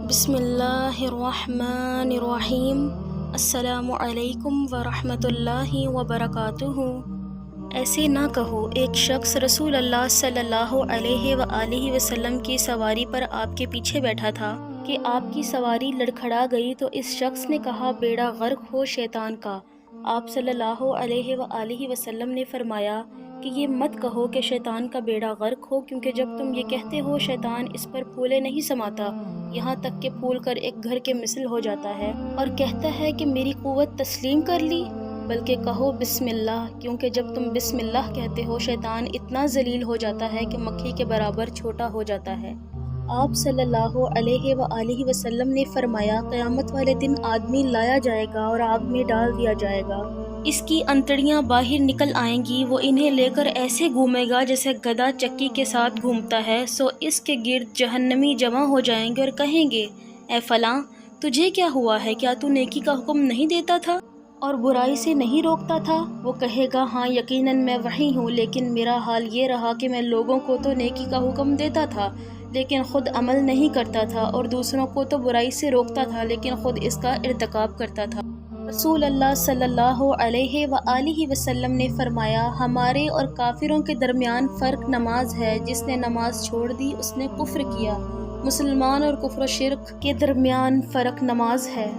بسم اللہ الرحمن الرحیم۔ السلام علیکم ورحمۃ اللہ وبرکاتہ۔ ایسے نہ کہو، ایک شخص رسول اللہ صلی اللہ علیہ وآلہ وسلم کی سواری پر آپ کے پیچھے بیٹھا تھا کہ آپ کی سواری لڑکھڑا گئی تو اس شخص نے کہا، بیڑا غرق ہو شیطان کا۔ آپ صلی اللہ علیہ وآلہ وسلم نے فرمایا کہ یہ مت کہو کہ شیطان کا بیڑا غرق ہو، کیونکہ جب تم یہ کہتے ہو شیطان اس پر پھولے نہیں سماتا، یہاں تک کہ پھول کر ایک گھر کے مثل ہو جاتا ہے اور کہتا ہے کہ میری قوت تسلیم کر لی، بلکہ کہو بسم اللہ، کیونکہ جب تم بسم اللہ کہتے ہو شیطان اتنا ذلیل ہو جاتا ہے کہ مکھی کے برابر چھوٹا ہو جاتا ہے۔ آپ صلی اللہ علیہ وآلہ وسلم نے فرمایا، قیامت والے دن آدمی لایا جائے گا اور آگ میں ڈال دیا جائے گا، اس کی انتڑیاں باہر نکل آئیں گی، وہ انہیں لے کر ایسے گھومے گا جیسے گدھا چکی کے ساتھ گھومتا ہے، سو اس کے گرد جہنمی جمع ہو جائیں گے اور کہیں گے، اے فلاں، تجھے کیا ہوا ہے؟ کیا تو نیکی کا حکم نہیں دیتا تھا اور برائی سے نہیں روکتا تھا؟ وہ کہے گا، ہاں یقیناً میں وہی ہوں، لیکن میرا حال یہ رہا کہ میں لوگوں کو تو نیکی کا حکم دیتا تھا لیکن خود عمل نہیں کرتا تھا، اور دوسروں کو تو برائی سے روکتا تھا لیکن خود اس کا ارتکاب کرتا تھا۔ رسول اللہ صلی اللہ علیہ وآلہ وسلم نے فرمایا، ہمارے اور کافروں کے درمیان فرق نماز ہے، جس نے نماز چھوڑ دی اس نے کفر کیا۔ مسلمان اور کفر و شرک کے درمیان فرق نماز ہے۔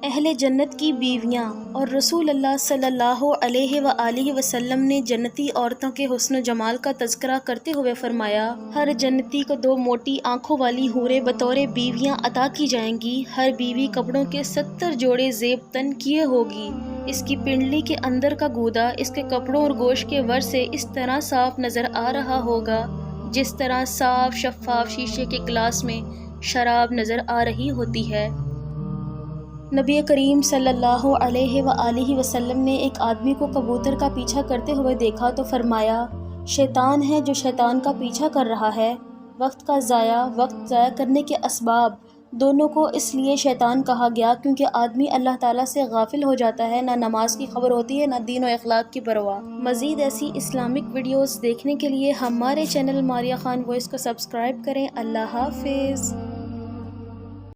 اہل جنت کی بیویاں اور رسول اللہ صلی اللہ علیہ وآلہ وسلم نے جنتی عورتوں کے حسن و جمال کا تذکرہ کرتے ہوئے فرمایا، ہر جنتی کو 2 موٹی آنکھوں والی حوریں بطور بیویاں عطا کی جائیں گی، ہر بیوی کپڑوں کے 70 جوڑے زیب تن کیے ہوگی، اس کی پنڈلی کے اندر کا گودا اس کے کپڑوں اور گوشت کے ور سے اس طرح صاف نظر آ رہا ہوگا جس طرح صاف شفاف شیشے کے گلاس میں شراب نظر آ رہی ہوتی ہے۔ نبی کریم صلی اللہ علیہ وآلہ وسلم نے ایک آدمی کو کبوتر کا پیچھا کرتے ہوئے دیکھا تو فرمایا، شیطان ہے جو شیطان کا پیچھا کر رہا ہے۔ وقت ضائع کرنے کے اسباب دونوں کو اس لیے شیطان کہا گیا کیونکہ آدمی اللہ تعالیٰ سے غافل ہو جاتا ہے، نہ نماز کی خبر ہوتی ہے نہ دین و اخلاق کی پرواہ۔ مزید ایسی اسلامک ویڈیوز دیکھنے کے لیے ہمارے چینل ماریہ خان وائس کو سبسکرائب کریں۔ اللہ حافظ۔